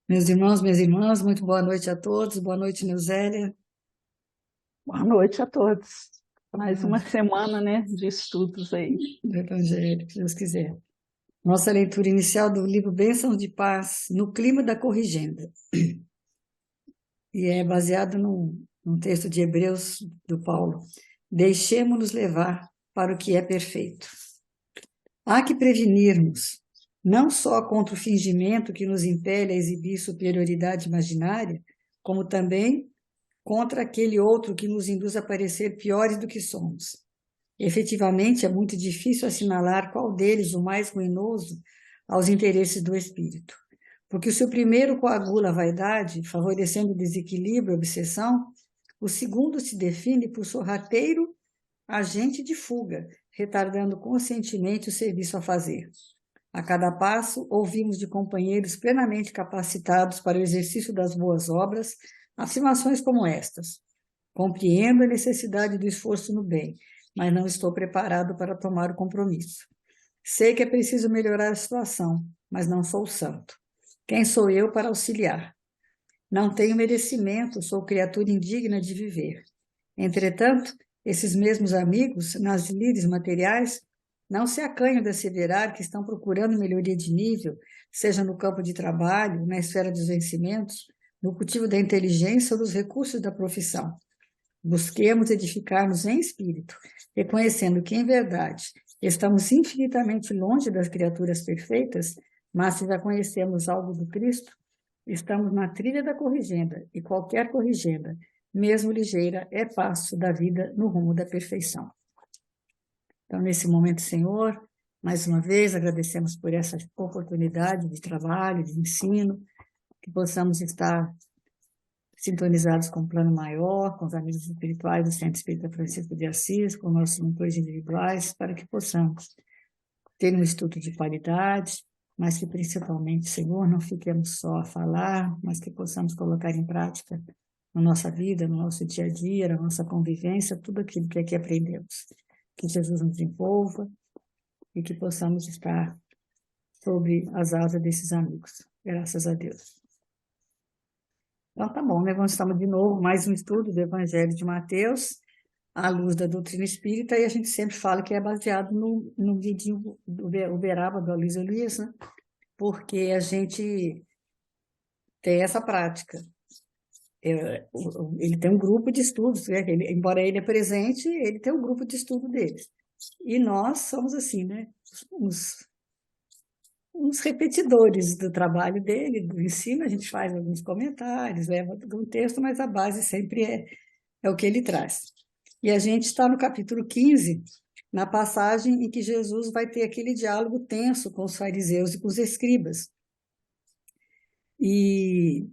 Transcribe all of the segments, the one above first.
Meus irmãos, minhas irmãs, muito boa noite a todos. Boa noite, Neusélia. Boa noite a todos. Mais uma Ah, semana, né, de estudos aí. do Evangelho, se Deus quiser. Nossa leitura inicial do livro Bênçãos de Paz, no clima da corrigenda. E é baseado num texto de Hebreus do Paulo. Deixemo-nos levar para o que é perfeito. Há que prevenirmos, não só contra o fingimento que nos impele a exibir superioridade imaginária, como também contra aquele outro que nos induz a parecer piores do que somos. Efetivamente, é muito difícil assinalar qual deles o mais ruinoso aos interesses do espírito. Porque se o primeiro coagula a vaidade, favorecendo o desequilíbrio e a obsessão, o segundo se define por sorrateiro agente de fuga, retardando conscientemente o serviço a fazer. A cada passo, ouvimos de companheiros plenamente capacitados para o exercício das boas obras afirmações como estas: compreendo a necessidade do esforço no bem, mas não estou preparado para tomar o compromisso. Sei que é preciso melhorar a situação, mas não sou santo. Quem sou eu para auxiliar? Não tenho merecimento, sou criatura indigna de viver. Entretanto, esses mesmos amigos, nas lides materiais, não se acanham de asseverar que estão procurando melhoria de nível, seja no campo de trabalho, na esfera dos vencimentos, no cultivo da inteligência ou dos recursos da profissão. Busquemos edificar-nos em espírito, reconhecendo que, em verdade, estamos infinitamente longe das criaturas perfeitas, mas se já conhecemos algo do Cristo, estamos na trilha da corrigenda, e qualquer corrigenda, mesmo ligeira, é passo da vida no rumo da perfeição. Então, nesse momento, Senhor, mais uma vez agradecemos por essa oportunidade de trabalho, de ensino, que possamos estar sintonizados com o plano maior, com os amigos espirituais do Centro Espírita Francisco de Assis, com nossos mentores individuais, para que possamos ter um estudo de qualidade, mas que principalmente, Senhor, não fiquemos só a falar, mas que possamos colocar em prática na nossa vida, no nosso dia a dia, na nossa convivência, tudo aquilo que aqui aprendemos. Que Jesus nos envolva e que possamos estar sobre as asas desses amigos. Graças a Deus. Então, tá bom, né? Vamos estamos de novo, mais um estudo do Evangelho de Mateus, à luz da doutrina espírita, e a gente sempre fala que é baseado no vidinho do Uberaba, do Aloysio Elias, né? Porque a gente tem essa prática. Ele tem um grupo de estudos, né? Embora ele apresente, ele tem um grupo de estudo deles. E nós somos assim, né? Uns repetidores do trabalho dele, do ensino, a gente faz alguns comentários, leva um texto, mas a base sempre é o que ele traz. E a gente está no capítulo 15, na passagem em que Jesus vai ter aquele diálogo tenso com os fariseus e com os escribas. E,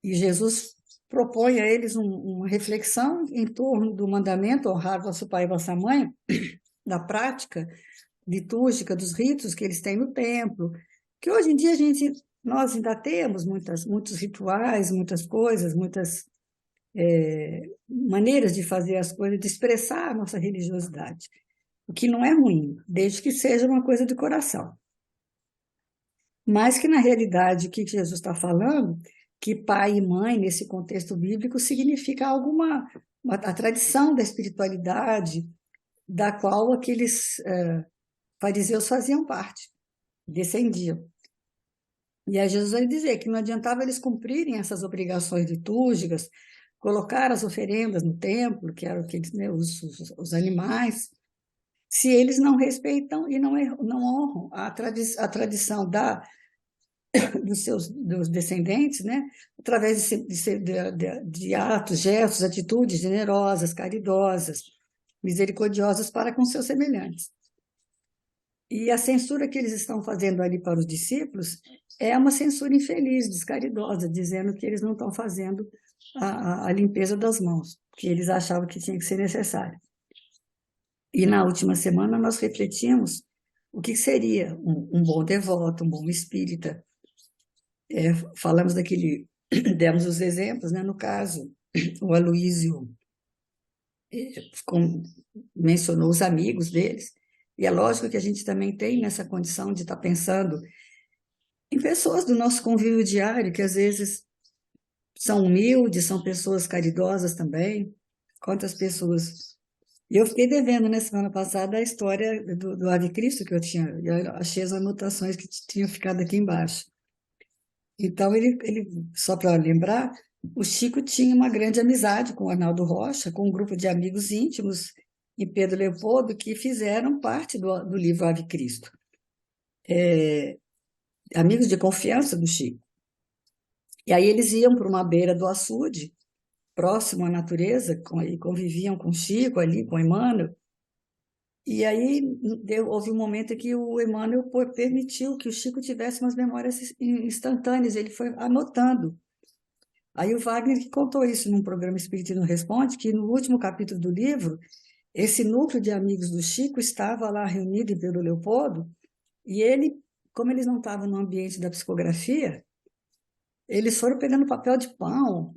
e Jesus propõe a eles uma reflexão em torno do mandamento honrar vosso pai e vossa mãe, da prática litúrgica, dos ritos que eles têm no templo, que hoje em dia nós ainda temos muitos rituais, muitas coisas, muitas maneiras de fazer as coisas, de expressar a nossa religiosidade, o que não é ruim, desde que seja uma coisa de coração. Mas que, na realidade, o que Jesus está falando, que pai e mãe, nesse contexto bíblico, significa a tradição da espiritualidade, da qual aqueles fariseus faziam parte, descendiam. E aí Jesus vai dizer que não adiantava eles cumprirem essas obrigações litúrgicas, colocar as oferendas no templo, que eram aqueles, né, os animais, se eles não respeitam e não honram a tradição dos descendentes, né, através de atos, gestos, atitudes generosas, caridosas, misericordiosas para com seus semelhantes. E a censura que eles estão fazendo ali para os discípulos é uma censura infeliz, descaridosa, dizendo que eles não estão fazendo a limpeza das mãos, que eles achavam que tinha que ser necessário. E na última semana nós refletimos o que seria um bom devoto, um bom espírita. Falamos daquele, demos os exemplos, né? No caso, o Aloísio mencionou os amigos deles, e é lógico que a gente também tem nessa condição de estar pensando em pessoas do nosso convívio diário, que às vezes são humildes, são pessoas caridosas também. Quantas pessoas. E eu fiquei devendo, na semana passada, a história do Ave Cristo que eu tinha. Eu achei as anotações que tinham ficado aqui embaixo. Então, só para lembrar, o Chico tinha uma grande amizade com o Arnaldo Rocha, com um grupo de amigos íntimos e Pedro Leopoldo, que fizeram parte do livro Ave Cristo. Amigos de confiança do Chico. E aí eles iam para uma beira do açude, próximo à natureza, e conviviam com o Chico ali, com o Emmanuel. E aí houve um momento em que o Emmanuel permitiu que o Chico tivesse umas memórias instantâneas, ele foi anotando. Aí o Wagner que contou isso num programa Espiritismo Responde, que no último capítulo do livro, esse núcleo de amigos do Chico estava lá reunido em Pedro Leopoldo, e ele, como eles não estavam no ambiente da psicografia, eles foram pegando papel de pão,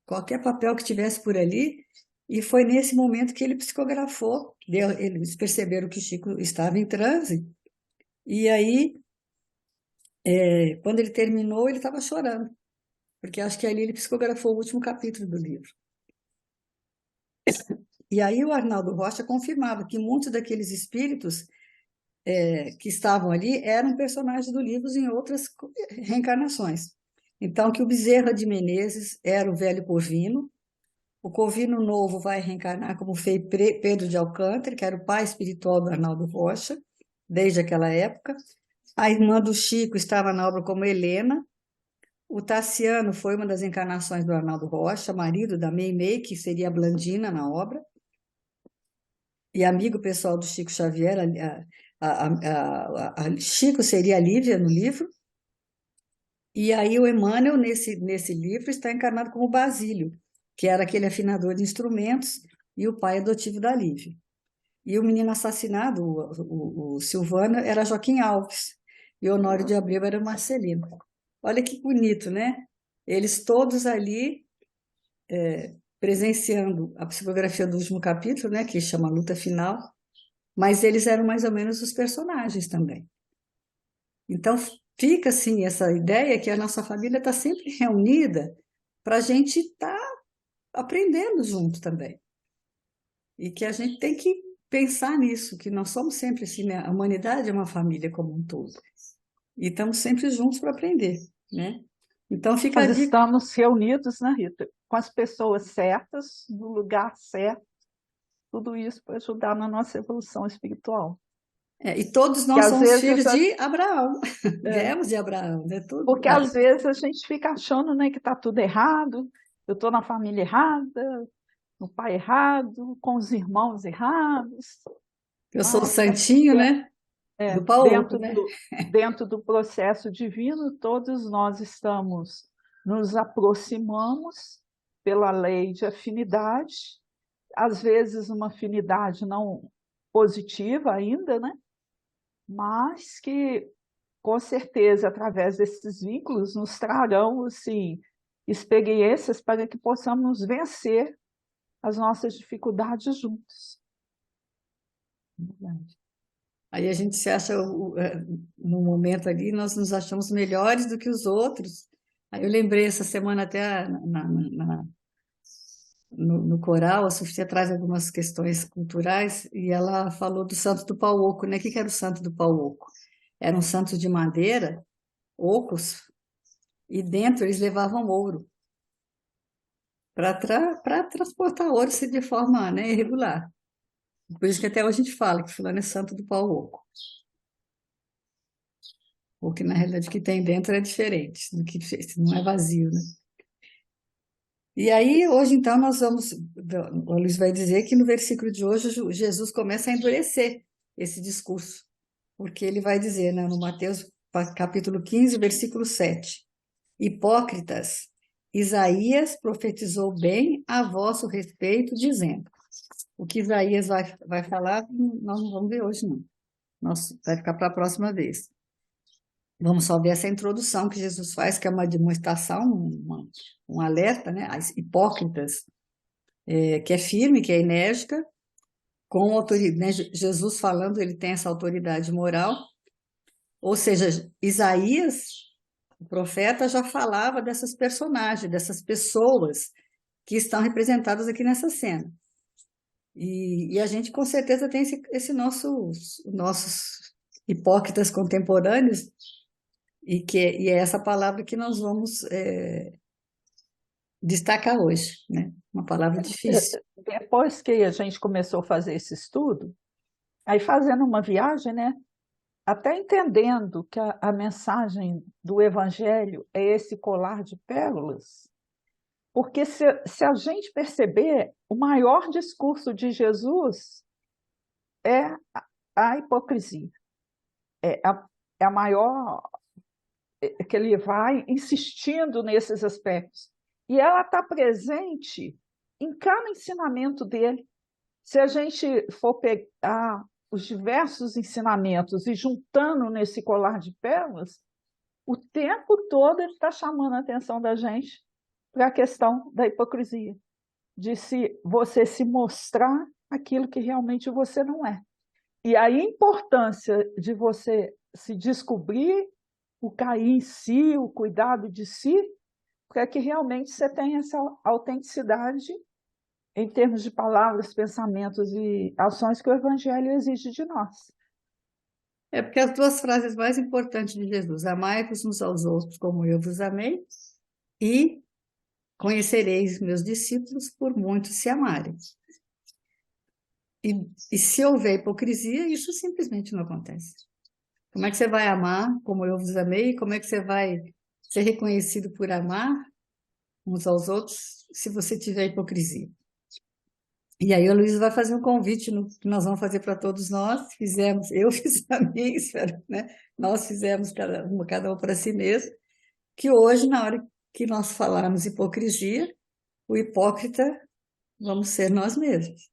qualquer papel que tivesse por ali, e foi nesse momento que ele psicografou. Eles perceberam que o Chico estava em transe, e aí, quando ele terminou, ele estava chorando, porque acho que ali ele psicografou o último capítulo do livro. E aí o Arnaldo Rocha confirmava que muitos daqueles espíritos que estavam ali eram personagens do livro em outras reencarnações. Então, que o Bezerra de Menezes era o velho Corvino, o Corvino Novo vai reencarnar como Frei Pedro de Alcântara, que era o pai espiritual do Arnaldo Rocha, desde aquela época. A irmã do Chico estava na obra como Helena. O Tassiano foi uma das encarnações do Arnaldo Rocha, marido da Meimei, que seria a Blandina na obra, e amigo pessoal do Chico Xavier. Chico seria a Lívia no livro. E aí o Emmanuel, nesse livro, está encarnado como Basílio, que era aquele afinador de instrumentos e o pai adotivo da Lívia. E o menino assassinado, o Silvano, era Joaquim Alves, e o Honório de Abreu era Marcelino. Olha que bonito, né? Eles todos ali presenciando a psicografia do último capítulo, né, que chama Luta Final, mas eles eram mais ou menos os personagens também. Então, fica assim essa ideia que a nossa família está sempre reunida para a gente estar aprendendo junto também. E que a gente tem que pensar nisso, que nós somos sempre assim, né? A humanidade é uma família como um todo. E estamos sempre juntos para aprender, né? Então fica a Nós dica. estamos reunidos, né, Rita? Com as pessoas certas, no lugar certo, tudo isso para ajudar na nossa evolução espiritual. E todos Que nós às somos vezes, filhos de Abraão, é, viemos de Abraão, né? Tudo. porque às vezes a gente fica achando, né, que está tudo errado, eu estou na família errada, no pai errado, com os irmãos errados, Eu sou o mas santinho, né? Do pau oco, dentro né? dentro do processo divino, todos nós estamos, nos aproximamos pela lei de afinidade, às vezes uma afinidade não positiva ainda, né? Mas que, com certeza, através desses vínculos, nos trarão, assim, experiências para que possamos vencer as nossas dificuldades juntos. Verdade. Aí a gente se acha, no momento ali, nós nos achamos melhores do que os outros. Aí eu lembrei essa semana até no coral, a Sofia traz algumas questões culturais e ela falou do santo do pau oco, né? O que era o santo do pau oco? Eram santos de madeira, ocos, e dentro eles levavam ouro para transportar ouro de forma, né, irregular. Por isso que até hoje a gente fala que fulano é santo do pau oco. Porque na realidade o que tem dentro é diferente do que não é vazio, né? E aí, hoje, então, nós vamos. O Luiz vai dizer que no versículo de hoje, Jesus começa a endurecer esse discurso, porque ele vai dizer, né, no Mateus capítulo 15, versículo 7: Hipócritas, Isaías profetizou bem a vosso respeito, dizendo. O que Isaías vai falar, nós não vamos ver hoje, não. Vai ficar para a próxima vez. Vamos só ver essa introdução que Jesus faz, que é uma demonstração, um alerta, né, às hipócritas, que é firme, que é enérgica, com autoridade, né, Jesus falando, ele tem essa autoridade moral, Ou seja, Isaías, o profeta, já falava dessas personagens, dessas pessoas que estão representadas aqui nessa cena. E a gente com certeza tem esse nossos hipócritas contemporâneos, e é essa palavra que nós vamos destacar hoje, né? Uma palavra difícil. Depois que a gente começou a fazer esse estudo, aí fazendo uma viagem, né? Até entendendo que a mensagem do Evangelho é esse colar de pérolas, porque se a gente perceber, o maior discurso de Jesus é a hipocrisia, é a maior, que ele vai insistindo nesses aspectos. E ela está presente em cada ensinamento dele. Se a gente for pegar os diversos ensinamentos e juntando nesse colar de pérolas, o tempo todo ele está chamando a atenção da gente para a questão da hipocrisia, de você se mostrar aquilo que realmente você não é. E a importância de você se descobrir, o cair em si, o cuidado de si, para que realmente você tenha essa autenticidade em termos de palavras, pensamentos e ações que o Evangelho exige de nós. É porque as duas frases mais importantes de Jesus, amai-vos uns aos outros como eu vos amei, e conhecereis meus discípulos por muito se amarem. E se houver hipocrisia, isso simplesmente não acontece. Como é que você vai amar como eu vos amei? Como é que você vai ser reconhecido por amar uns aos outros se você tiver hipocrisia? E aí a Luísa vai fazer um convite que nós vamos fazer para todos nós. Fizemos, eu fiz a minha, espero, né? Nós fizemos cada um para si mesmo, que hoje, na hora que nós falarmos hipocrisia, o hipócrita vamos ser nós mesmos.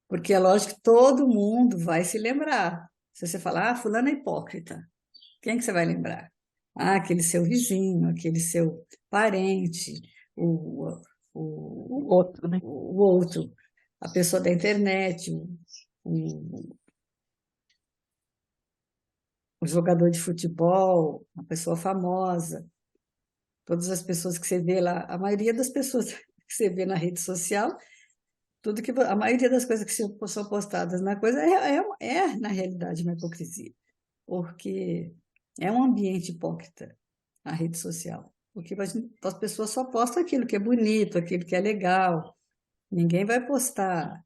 Porque é lógico que todo mundo vai se lembrar. Se você falar, fulano é hipócrita, quem que você vai lembrar? Ah, aquele seu vizinho, aquele seu parente, o, O outro, né? o outro, a pessoa da internet, o, o jogador de futebol, uma pessoa famosa, todas as pessoas que você vê lá, a maioria das pessoas que você vê na rede social, a maioria das coisas que são postadas na coisa na realidade, uma hipocrisia, porque é um ambiente hipócrita a rede social, porque as pessoas só postam aquilo que é bonito, aquilo que é legal, ninguém vai postar,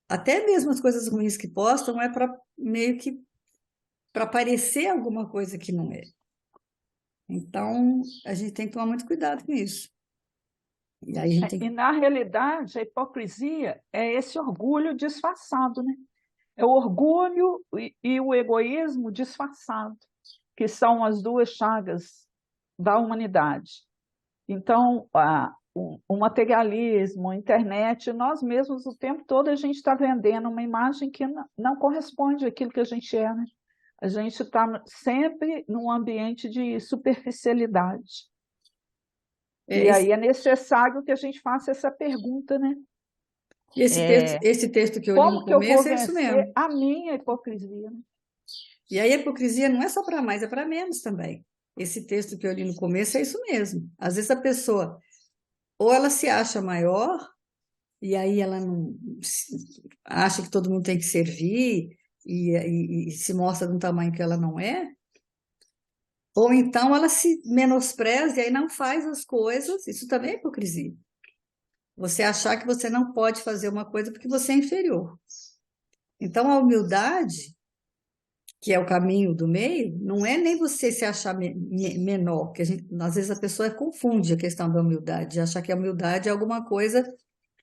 até mesmo as coisas ruins que postam é para meio que para parecer alguma coisa que não é. Então, a gente tem que tomar muito cuidado com isso. E aí a gente tem E que... na realidade, a hipocrisia é esse orgulho disfarçado, né? É o orgulho e o egoísmo disfarçado, que são as duas chagas da humanidade. Então, o materialismo, a internet, nós mesmos o tempo todo a gente está vendendo uma imagem que não corresponde àquilo que a gente é, né? A gente está sempre num ambiente de superficialidade. E esse, aí é necessário que a gente faça essa pergunta, né? esse texto que eu li no Como que eu vou começo é isso vencer mesmo. a minha hipocrisia, né? E aí a hipocrisia não é só para mais, é para menos também. Esse texto que eu li no começo é isso mesmo. Às vezes a pessoa, ou ela se acha maior, e aí ela não acha que todo mundo tem que servir, e se mostra de um tamanho que ela não é, ou então ela se menospreza e aí não faz as coisas, isso também é hipocrisia. Você achar que você não pode fazer uma coisa porque você é inferior. Então a humildade, que é o caminho do meio, não é nem você se achar menor, que às vezes a pessoa confunde a questão da humildade, de achar que a humildade é alguma coisa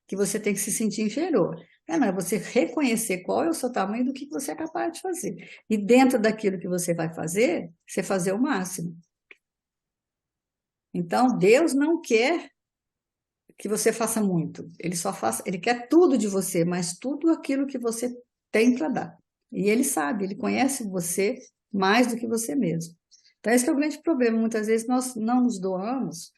que você tem que se sentir inferior. Não, é você reconhecer qual é o seu tamanho do que você é capaz de fazer. E dentro daquilo que você vai fazer, você fazer o máximo. Então, Deus não quer que você faça muito. Ele quer tudo de você, mas tudo aquilo que você tem para dar. E ele sabe, ele conhece você mais do que você mesmo. Então, esse é o grande problema. Muitas vezes nós não nos doamos,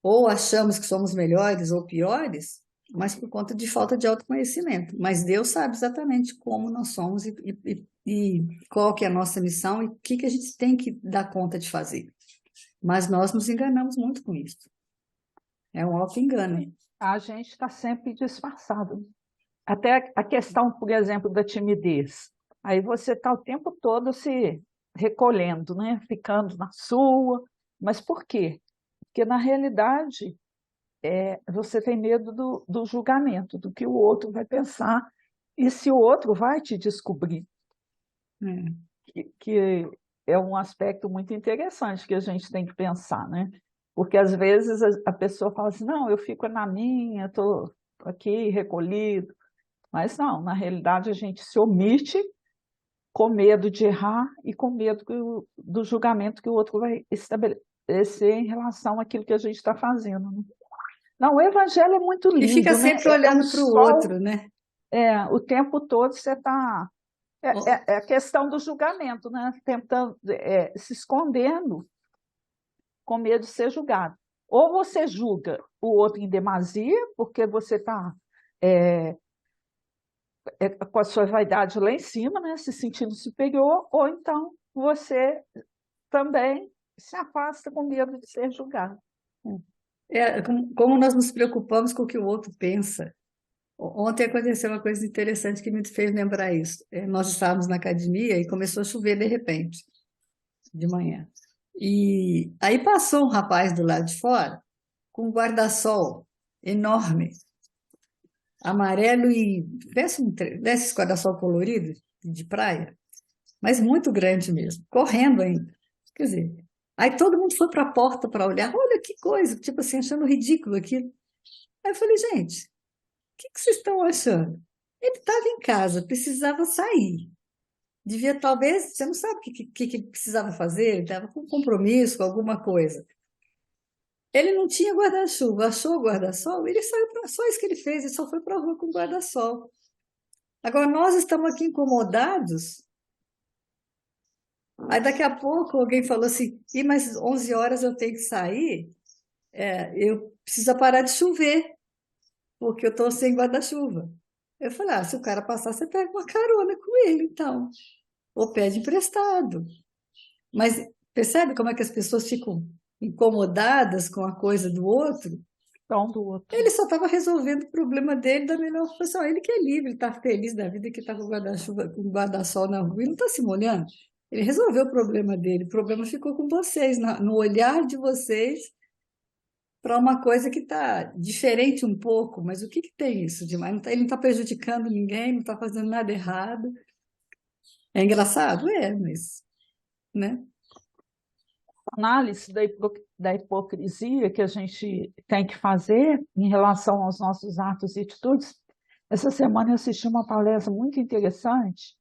ou achamos que somos melhores ou piores, mas por conta de falta de autoconhecimento. Mas Deus sabe exatamente como nós somos e qual que é a nossa missão e o que que a gente tem que dar conta de fazer. Mas nós nos enganamos muito com isso. É um auto-engano. A gente está sempre disfarçado. Até a questão, por exemplo, da timidez. Aí você está o tempo todo se recolhendo, né? Ficando na sua. Mas por quê? Porque, na realidade, você tem medo do julgamento, do que o outro vai pensar e se o outro vai te descobrir, É. que é um aspecto muito interessante que a gente tem que pensar, né? Porque às vezes a pessoa fala assim, não, eu fico na minha, estou aqui recolhido, mas não, na realidade a gente se omite com medo de errar e com medo do julgamento que o outro vai estabelecer em relação àquilo que a gente está fazendo, né? Não, o evangelho é muito E fica lindo, né? sempre É um olhando para o sol, outro, né? o tempo todo você está. Ó, É a questão do julgamento, né? Tentando, se escondendo com medo de ser julgado. Ou você julga o outro em demasia, porque você está com a sua vaidade lá em cima, né? Se sentindo superior, ou então você também se afasta com medo de ser julgado. como nós nos preocupamos com o que o outro pensa. Ontem aconteceu uma coisa interessante que me fez lembrar isso. Nós estávamos na academia e começou a chover de repente, de manhã. E aí passou um rapaz do lado de fora com um guarda-sol enorme, amarelo e parece desses guarda-sol colorido de praia, mas muito grande mesmo, correndo ainda. Quer dizer, aí todo mundo foi para a porta para olhar, olha que coisa, tipo assim, achando ridículo aquilo. Aí eu falei, gente, o que que vocês estão achando? Ele estava em casa, precisava sair. Devia, talvez, você não sabe o que precisava fazer, ele estava com compromisso, com alguma coisa. Ele não tinha guarda-chuva, achou o guarda-sol, ele saiu para. Só isso que ele fez, ele só foi para a rua com o guarda-sol. Agora, nós estamos aqui incomodados, aí daqui a pouco alguém falou assim: Ih, mas 11 horas eu tenho que sair, eu preciso parar de chover, porque eu estou sem guarda-chuva. Eu falei: Ah, se o cara passar, você pega uma carona com ele, então, ou pede emprestado. Mas percebe como é que as pessoas ficam incomodadas com a coisa do outro? Então, do outro. Ele só estava resolvendo o problema dele da melhor forma. Ele que é livre, ele está feliz da vida, que está com o guarda-chuva, com o guarda-sol na rua e não está se molhando. Ele resolveu o problema dele. O problema ficou com vocês, no olhar de vocês para uma coisa que está diferente um pouco. Mas o que que tem isso demais? Ele não está prejudicando ninguém, não está fazendo nada errado. É engraçado? É, mas, né? Análise da hipocrisia que a gente tem que fazer em relação aos nossos atos e atitudes. Essa semana eu assisti uma palestra muito interessante,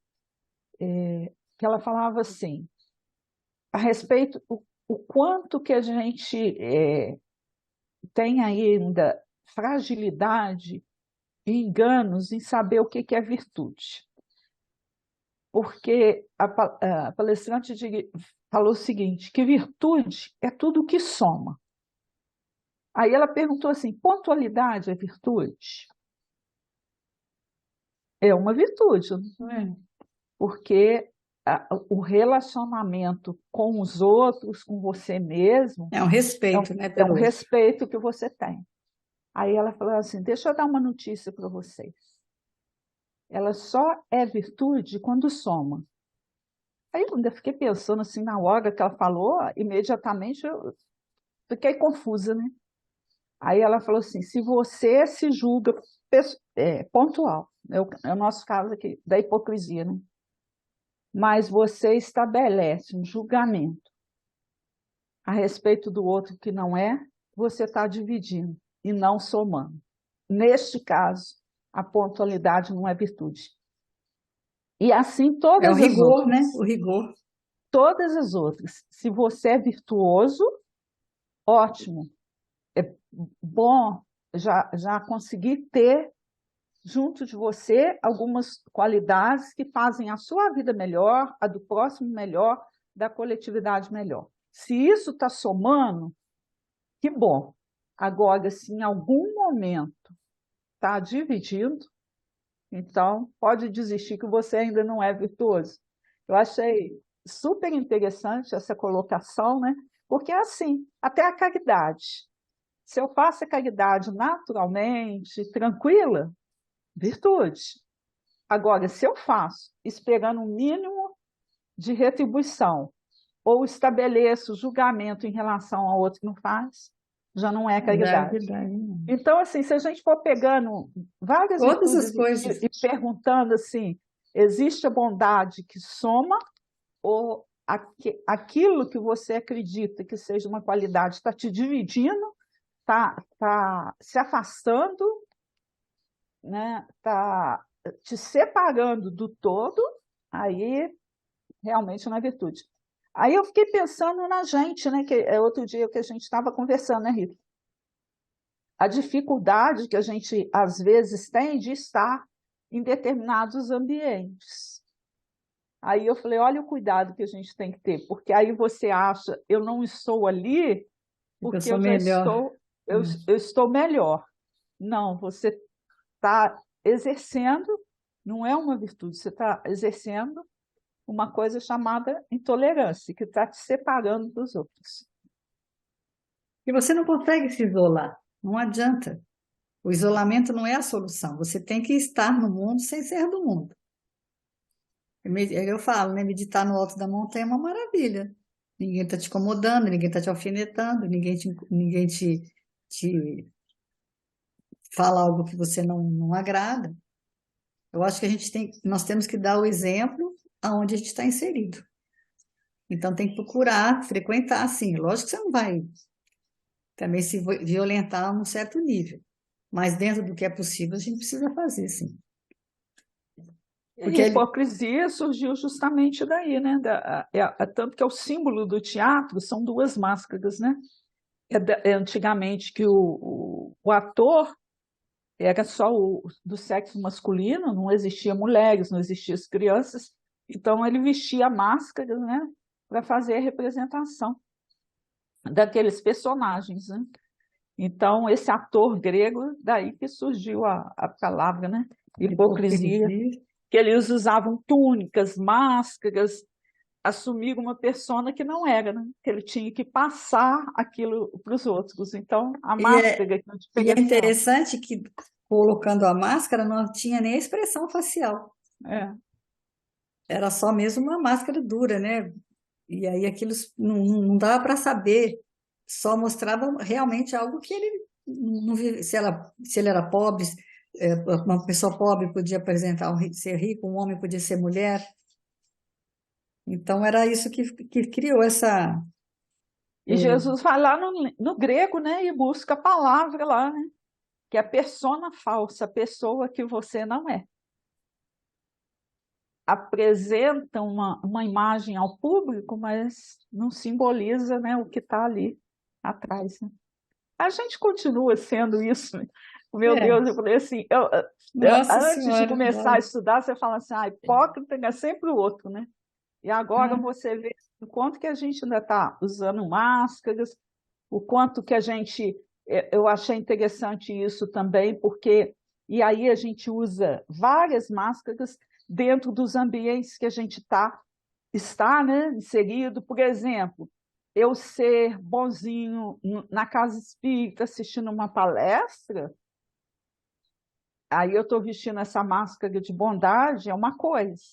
que ela falava assim, a respeito o quanto que a gente tem ainda fragilidade e enganos em saber o que que é virtude. Porque a palestrante falou o seguinte, que virtude é tudo que soma. Aí ela perguntou assim: pontualidade é virtude? É uma virtude, não é? Porque o relacionamento com os outros, com você mesmo, É um respeito, né, é um pelo outro. respeito que você tem. Aí ela falou assim: deixa eu dar uma notícia para vocês. Ela só é virtude quando soma. Aí eu ainda fiquei pensando assim, na hora que ela falou, imediatamente eu fiquei confusa, né? Aí ela falou assim: se você se julga pontual, é o nosso caso aqui, da hipocrisia, né? Mas você estabelece um julgamento a respeito do outro que não é, você está dividindo e não somando. Neste caso, a pontualidade não é virtude. E assim É o todas as rigor, né? outras. O rigor. Todas as outras. Se você é virtuoso, ótimo. É bom já conseguir ter junto de você algumas qualidades que fazem a sua vida melhor, a do próximo melhor, da coletividade melhor. Se isso está somando, que bom. Agora, se em algum momento está dividindo, então pode desistir que você ainda não é virtuoso. Eu achei super interessante essa colocação, né? Porque é assim, até a caridade. Se eu faço a caridade naturalmente, tranquila, virtude. Agora, se eu faço esperando um mínimo de retribuição, ou estabeleço julgamento em relação ao outro que não faz, já não é Já é caridade. verdade. Então, assim, se a gente for pegando várias Todas as virtudes coisas. e perguntando assim, existe a bondade que soma ou aquilo que você acredita que seja uma qualidade está te dividindo, está se afastando, né? Está te separando do todo, aí realmente não é virtude. Aí eu fiquei pensando na gente, né? Que é outro dia que a gente estava conversando, né, Rita? A dificuldade que a gente às vezes tem de estar em determinados ambientes. Aí eu falei, olha o cuidado que a gente tem que ter, porque aí você acha, eu não estou ali Eu porque sou eu já melhor. eu estou melhor. Não, você está exercendo, não é uma virtude, você está exercendo uma coisa chamada intolerância, que está te separando dos outros. E você não consegue se isolar. Não adianta. O isolamento não é a solução. Você tem que estar no mundo sem ser do mundo. Eu falo, né? Meditar no alto da montanha é uma maravilha. Ninguém está te incomodando, ninguém está te alfinetando, te fala algo que você não agrada. Eu acho que nós temos que dar o exemplo aonde a gente está inserido. Então tem que procurar frequentar, assim. Lógico que você não vai também se violentar a um certo nível, mas dentro do que é possível a gente precisa fazer, sim. E Porque a hipocrisia surgiu justamente daí, né? Tanto que é o símbolo do teatro, são duas máscaras, né? Antigamente que o ator era só do sexo masculino, não existia mulheres, não existiam as crianças, então ele vestia máscaras, né? Para fazer a representação daqueles personagens, né? Então, esse ator grego, daí que surgiu a palavra, né? Hipocrisia, hipocrisia. que eles usavam túnicas, máscaras, assumiram uma persona que não era, né? Que ele tinha que passar aquilo para os outros. Então, a E é, máscara que é o e é diferencial. interessante que, colocando a máscara, não tinha nem a expressão facial. É. Era só mesmo uma máscara dura, né? E aí aquilo não dava para saber, só mostrava realmente algo que ele não vivia. Se ele era pobre, uma pessoa pobre podia apresentar ser rico, um homem podia ser mulher. Então era isso que criou essa. E Jesus vai lá no grego, né? E busca a palavra lá, né? Que é a persona falsa, a pessoa que você não é. Apresenta uma imagem ao público, mas não simboliza, né, o que está ali atrás. Né? A gente continua sendo isso. Né? Meu É, Deus, eu falei assim, Nossa antes de Senhora, começar a olha. estudar, você fala assim, ah, hipócrita é sempre o outro, né? E agora Ah, você vê o quanto que a gente ainda está usando máscaras, o quanto que a gente. Eu achei interessante isso também, porque. E aí a gente usa várias máscaras dentro dos ambientes que a gente está, né, inserido. Por exemplo, eu ser bonzinho na casa espírita assistindo uma palestra, aí eu estou vestindo essa máscara de bondade, é uma coisa.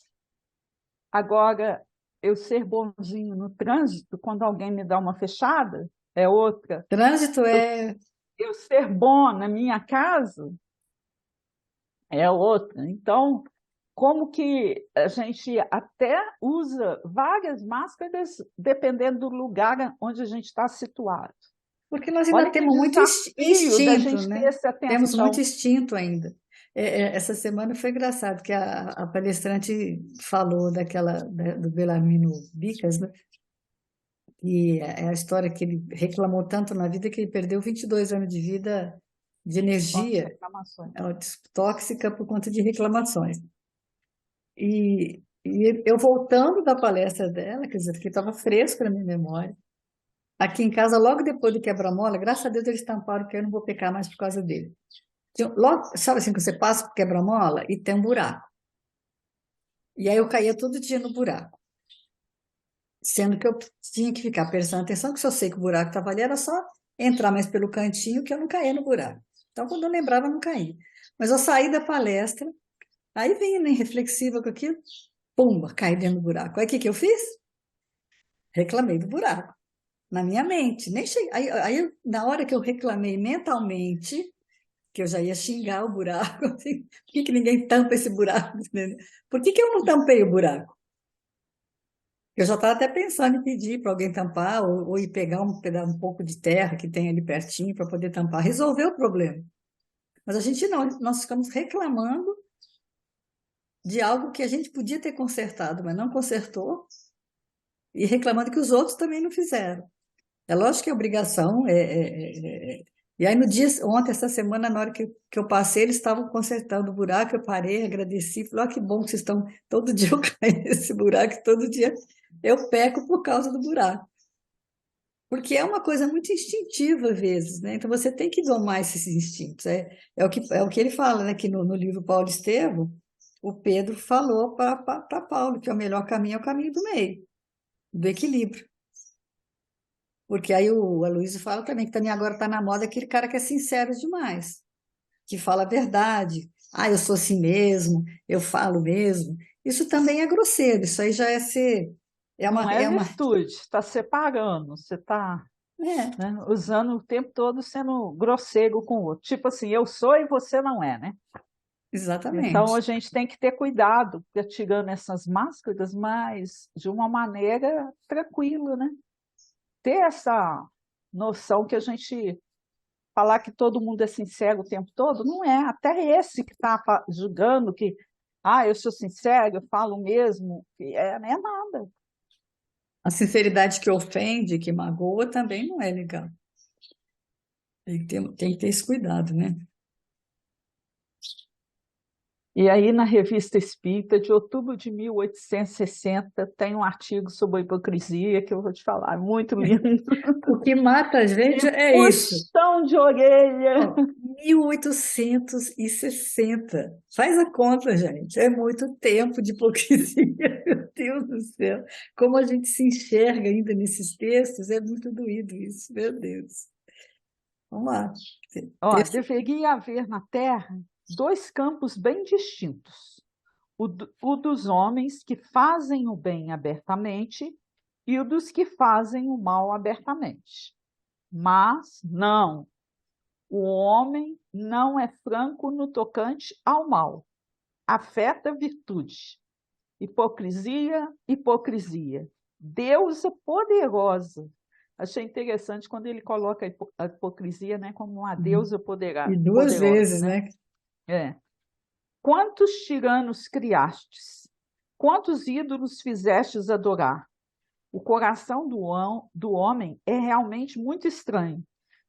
Agora, eu ser bonzinho no trânsito, quando alguém me dá uma fechada, é outra. trânsito Eu, é. eu ser bom na minha casa, é outra. Então, como que a gente até usa várias máscaras dependendo do lugar onde a gente está situado. Porque nós ainda Olha que temos muito desafio da instinto, gente ter né? essa Temos muito atenção. instinto ainda. Essa semana foi engraçado, que a palestrante falou do Belarmino Bicas, né? E é a história que ele reclamou tanto na vida que ele perdeu 22 anos de vida de Com as energia reclamações. tóxica por conta de reclamações. E eu voltando da palestra dela, quer dizer, que estava fresco na minha memória. Aqui em casa, logo depois do quebra-mola, graças a Deus eles tamparam que eu não vou pecar mais por causa dele. Logo, sabe assim, que você passa por quebra-mola e tem um buraco. E aí eu caía todo dia no buraco. Sendo que eu tinha que ficar prestando atenção, que se eu sei que o buraco estava ali, era só entrar mais pelo cantinho que eu não caía no buraco. Então, quando eu lembrava, eu não caía. Mas eu saí da palestra, aí vim, né, reflexiva com aquilo, pumba, caí dentro do buraco. Aí o que que eu fiz? Reclamei do buraco, na minha mente. Nem cheguei, na hora que eu reclamei mentalmente, que eu já ia xingar o buraco, assim, por que que ninguém tampa esse buraco? Por que que eu não tampei o buraco? Eu já estava até pensando em pedir para alguém tampar ou ir pegar um pedaço, um pouco de terra que tem ali pertinho para poder tampar, resolver o problema. Mas a gente não, nós ficamos reclamando de algo que a gente podia ter consertado, mas não consertou, e reclamando que os outros também não fizeram. É lógico que é obrigação. E aí, no dia, ontem, essa semana, na hora que eu passei, eles estavam consertando o buraco, eu parei, agradeci, falei, ó, que bom que vocês estão, todo dia eu caio nesse buraco, todo dia eu peco por causa do buraco. Porque é uma coisa muito instintiva, às vezes, né? Então, você tem que domar esses instintos. É o que ele fala, né? Que no livro Paulo Estevam, o Pedro falou para Paulo que o melhor caminho é o caminho do meio, do equilíbrio. Porque aí o Aloysio fala também que também agora está na moda aquele cara que é sincero demais, que fala a verdade. Ah, eu sou assim mesmo, eu falo mesmo. Isso também é grosseiro, isso aí já é ser. Não é virtude, está separando, você está, É, né, usando o tempo todo sendo grosseiro com o outro. Tipo assim, eu sou e você não é, né? Então a exatamente. gente tem que ter cuidado, tirando essas máscaras, mas de uma maneira tranquila, né? Ter essa noção que a gente falar que todo mundo é sincero o tempo todo, não é. Até esse que está julgando que, eu sou sincero, eu falo mesmo, não é nada. A sinceridade que ofende, que magoa, também não é legal. Tem que ter esse cuidado, né? E aí, na Revista Espírita, de outubro de 1860, tem um artigo sobre a hipocrisia que eu vou te falar, muito lindo. O que mata a gente E é isso. puxão de orelha. Ó, 1860. Faz a conta, gente. É muito tempo de hipocrisia. Meu Deus do céu. Como a gente se enxerga ainda nesses textos, é muito doído isso. Meu Deus. Vamos lá. Ó, deveria haver na Terra dois campos bem distintos: o dos homens que fazem o bem abertamente e o dos que fazem o mal abertamente. Mas não, o homem não é franco no tocante ao mal, afeta a virtude. Hipocrisia, hipocrisia. Deus é poderosa. Achei interessante quando ele coloca a hipocrisia, né, como uma deusa E duas poderosa, vezes, né? né? É. Quantos tiranos criastes? Quantos ídolos fizestes adorar? O coração do homem é realmente muito estranho,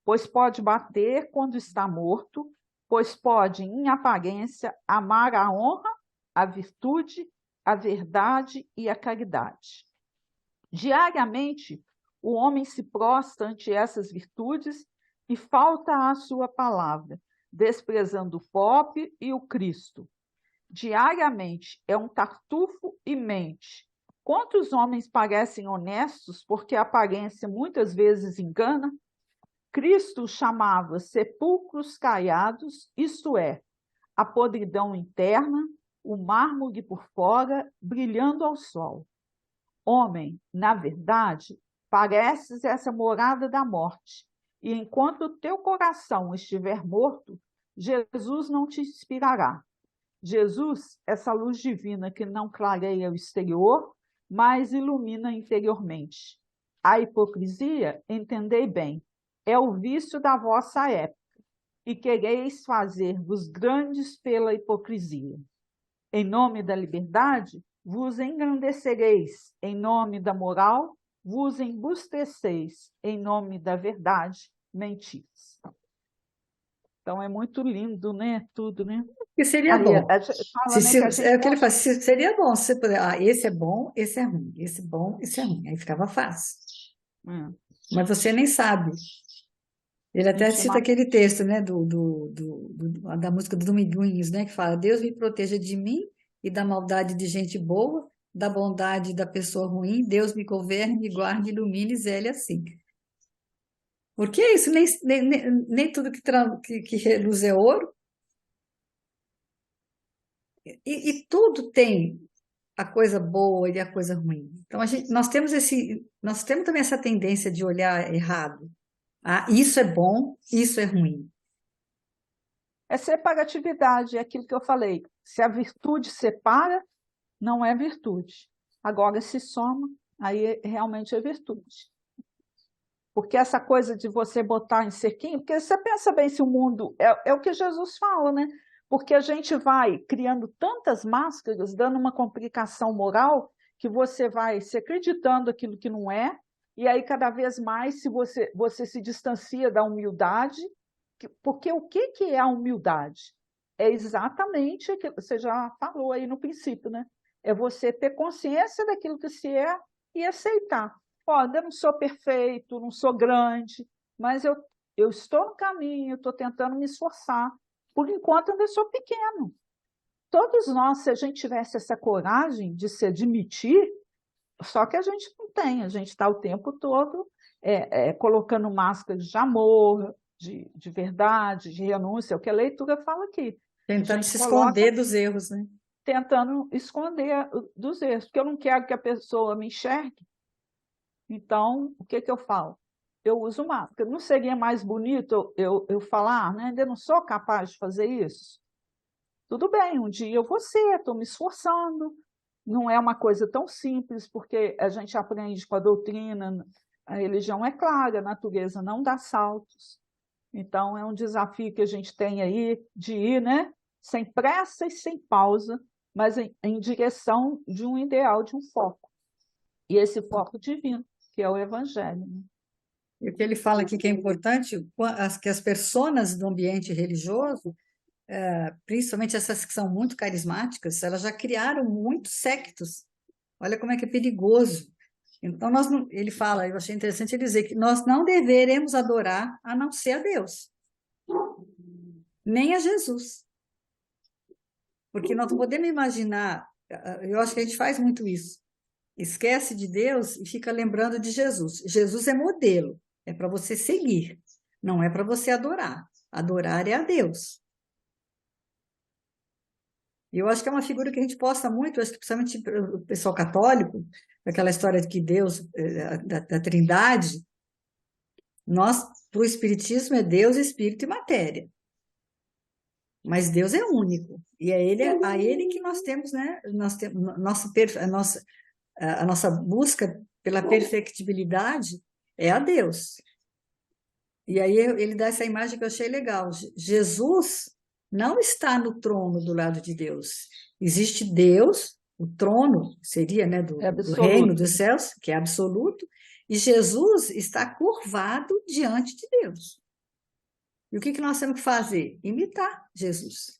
pois pode bater quando está morto, pois pode, em aparência, amar a honra, a virtude, a verdade e a caridade. Diariamente, o homem se prostra ante essas virtudes e falta à sua palavra, desprezando o pobre e o Cristo. Diariamente é um tartufo e mente. Quantos homens parecem honestos porque a aparência muitas vezes engana? Cristo chamava sepulcros caiados, isto é, a podridão interna, o mármore por fora, brilhando ao sol. Homem, na verdade, pareces essa morada da morte, e enquanto o teu coração estiver morto, Jesus não te inspirará. Jesus, essa luz divina que não clareia o exterior, mas ilumina interiormente. A hipocrisia, entendei bem, é o vício da vossa época, e quereis fazer-vos grandes pela hipocrisia. Em nome da liberdade, vos engrandecereis, em nome da moral, vos embusteceis, em nome da verdade, mentis. Então é muito lindo, né? Tudo, né? Que seria Aí bom. a gente fala, né, que a gente É o que ele pode. faz. Seria bom se você puder. Ah, esse é bom, esse é ruim. Esse é bom, esse é ruim. Aí ficava fácil. Hum. Mas você nem sabe. Ele até cita intimamente. aquele texto, né, da música do Dominguinhos, né, que fala: Deus me proteja de mim e da maldade de gente boa, da bondade da pessoa ruim, Deus me governe, me guarde, ilumine, zele assim. Porque é isso, nem tudo que reluz é ouro, e tudo tem a coisa boa e a coisa ruim. Então, nós temos também essa tendência de olhar errado. Ah, isso é bom, isso é ruim. É separatividade, é aquilo que eu falei. Se a virtude separa, não é virtude. Agora, se soma, aí realmente é virtude. Porque essa coisa de você botar em cerquinho, porque você pensa bem se o mundo. É o que Jesus fala, né? Porque a gente vai criando tantas máscaras, dando uma complicação moral, que você vai se acreditando aquilo que não é, e aí cada vez mais se você se distancia da humildade, porque o que é a humildade? É exatamente aquilo que você já falou aí no princípio, né? É você ter consciência daquilo que se é e aceitar. Ó, eu não sou perfeito, não sou grande, mas eu estou no caminho, estou tentando me esforçar. Por enquanto, ainda sou pequeno. Todos nós, se a gente tivesse essa coragem de se admitir, só que a gente não tem, a gente está o tempo todo colocando máscaras de amor, de verdade, de renúncia, é o que a leitura fala aqui. A Tentando gente se coloca esconder dos erros, né? tentando esconder dos erros, porque eu não quero que a pessoa me enxergue. Então, o que eu falo? Eu uso máscara. Não seria mais bonito eu falar, né? Ainda não sou capaz de fazer isso? Tudo bem, um dia eu vou ser, estou me esforçando. Não é uma coisa tão simples, porque a gente aprende com a doutrina, a religião é clara, a natureza não dá saltos. Então, é um desafio que a gente tem aí de ir, né? Sem pressa e sem pausa, mas em direção de um ideal, de um foco. E esse foco divino, que é o Evangelho. Né? E o que ele fala aqui que é importante, que as pessoas do ambiente religioso, principalmente essas que são muito carismáticas, elas já criaram muitos sectos. Olha como é que é perigoso. Então, ele fala, eu achei interessante ele dizer que nós não deveremos adorar a não ser a Deus, nem a Jesus. Porque nós não podemos imaginar, eu acho que a gente faz muito isso. Esquece de Deus e fica lembrando de Jesus. Jesus é modelo, é para você seguir, não é para você adorar. Adorar é a Deus. E eu acho que é uma figura que a gente posta muito, acho que principalmente o pessoal católico, aquela história de que Deus, da Trindade, nós, para o Espiritismo, é Deus, Espírito e matéria. Mas Deus é único. E é a Ele que nós temos, né? Nós temos, a nossa busca pela perfectibilidade é a Deus. E aí ele dá essa imagem que eu achei legal. Jesus não está no trono do lado de Deus. Existe Deus, o trono seria, né, É do reino absoluto. dos céus, que é absoluto, e Jesus está curvado diante de Deus. E o que nós temos que fazer? Imitar Jesus.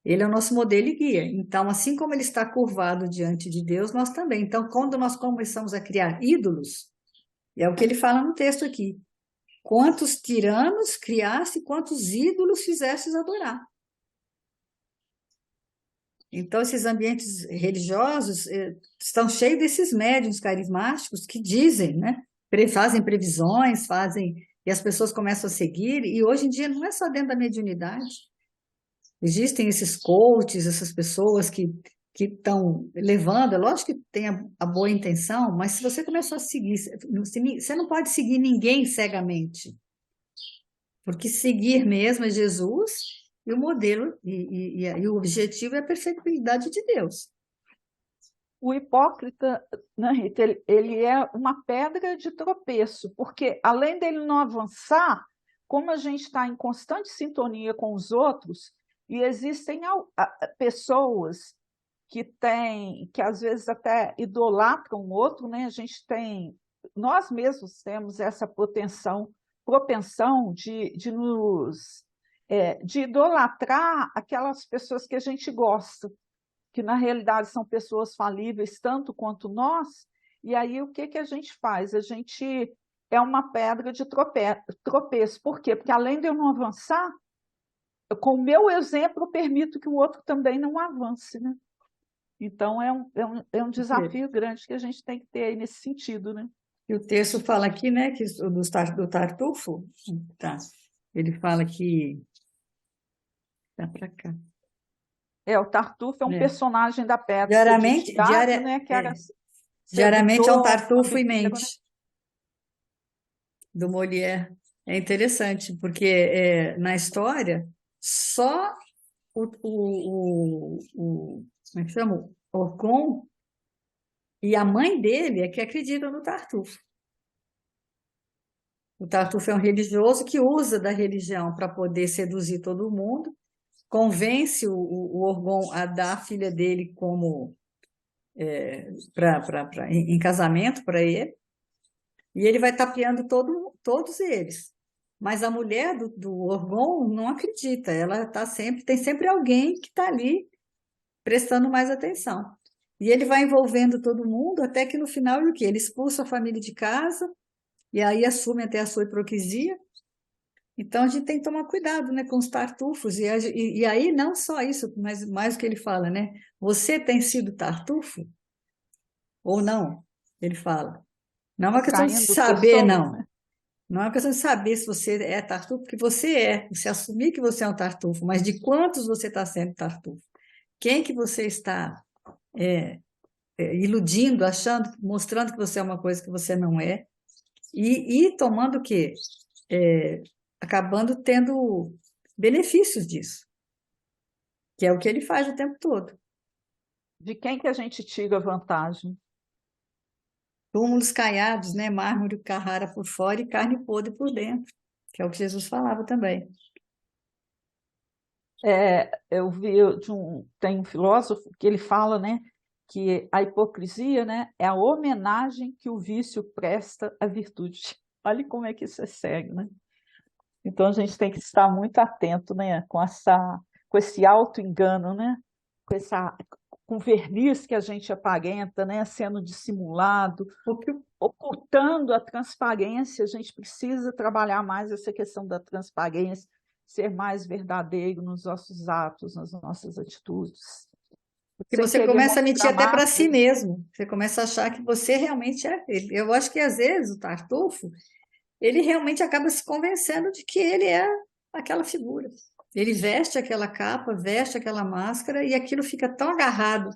Ele é o nosso modelo e guia. Então, assim como ele está curvado diante de Deus, nós também. Então, quando nós começamos a criar ídolos, é o que ele fala no texto aqui. Quantos tiranos criaste, quantos ídolos fizestes adorar. Então, esses ambientes religiosos estão cheios desses médiuns carismáticos que dizem, né? Fazem previsões, e as pessoas começam a seguir, e hoje em dia não é só dentro da mediunidade. Existem esses coaches, essas pessoas que estão levando, é lógico que tem a boa intenção, mas se você começar a seguir, você não pode seguir ninguém cegamente, porque seguir mesmo é Jesus e o modelo, e o objetivo é a perfeitibilidade de Deus. O hipócrita, né, Rita, ele é uma pedra de tropeço, porque além dele não avançar, como a gente está em constante sintonia com os outros, e existem pessoas que às vezes até idolatram o outro, né? A gente tem, nós mesmos temos essa propensão de idolatrar aquelas pessoas que a gente gosta, que na realidade são pessoas falíveis tanto quanto nós, e aí o que a gente faz? A gente é uma pedra de tropeço. Por quê? Porque além de eu não avançar, com o meu exemplo, eu permito que o outro também não avance, né? Então, é um desafio grande que a gente tem que ter aí nesse sentido, né? E o texto fala aqui, né, que do Tartufo, tá? Ele fala que tá para cá. O Tartufo é um É. personagem da peça de Diariamente, teatro, né, que era diariamente é um sedutor, Tartufo em cavalheiro, né? mente, do Molière. É interessante, porque na história, só como é que chama? Orcon e a mãe dele é que acreditam no Tartufo. O Tartufo é um religioso que usa da religião para poder seduzir todo mundo, convence o Orgon a dar a filha dele como em casamento para ele, e ele vai tapeando todos eles. Mas a mulher do Orgon não acredita, ela tá sempre, tem sempre alguém que está ali prestando mais atenção. E ele vai envolvendo todo mundo até que no final o quê? Ele expulsa a família de casa e aí assume até a sua hipocrisia. Então a gente tem que tomar cuidado, né, com os tartufos. E aí não só isso, mas mais o que ele fala, né? Você tem sido tartufo ou não? Ele fala. Não é uma questão de Traindo saber, pessoas, não. né? Não é uma questão de saber se você é tartufo, porque você é. Você assumir que você é um tartufo, mas de quantos você está sendo tartufo? Quem que você está iludindo, achando, mostrando que você é uma coisa que você não é, e tomando o quê? Acabando tendo benefícios disso, que é o que ele faz o tempo todo. De quem que a gente tira vantagem? Túmulos caiados, né? Mármore Carrara por fora e carne podre por dentro, que é o que Jesus falava também. Eu vi tem um filósofo que ele fala, né, que a hipocrisia, né, é a homenagem que o vício presta à virtude. Olha como é que isso é sério, né? Então a gente tem que estar muito atento, né, com esse auto-engano, né, com verniz que a gente aparenta, né, sendo dissimulado, Porque ocultando a transparência. A gente precisa trabalhar mais essa questão da transparência, ser mais verdadeiro nos nossos atos, nas nossas atitudes, Porque sem você querer começa a mentir mostrar até para si máscara. mesmo. Você começa a achar que você realmente é ele. Eu acho que às vezes o Tartufo, ele realmente acaba se convencendo de que ele é aquela figura. Ele veste aquela capa, veste aquela máscara e aquilo fica tão agarrado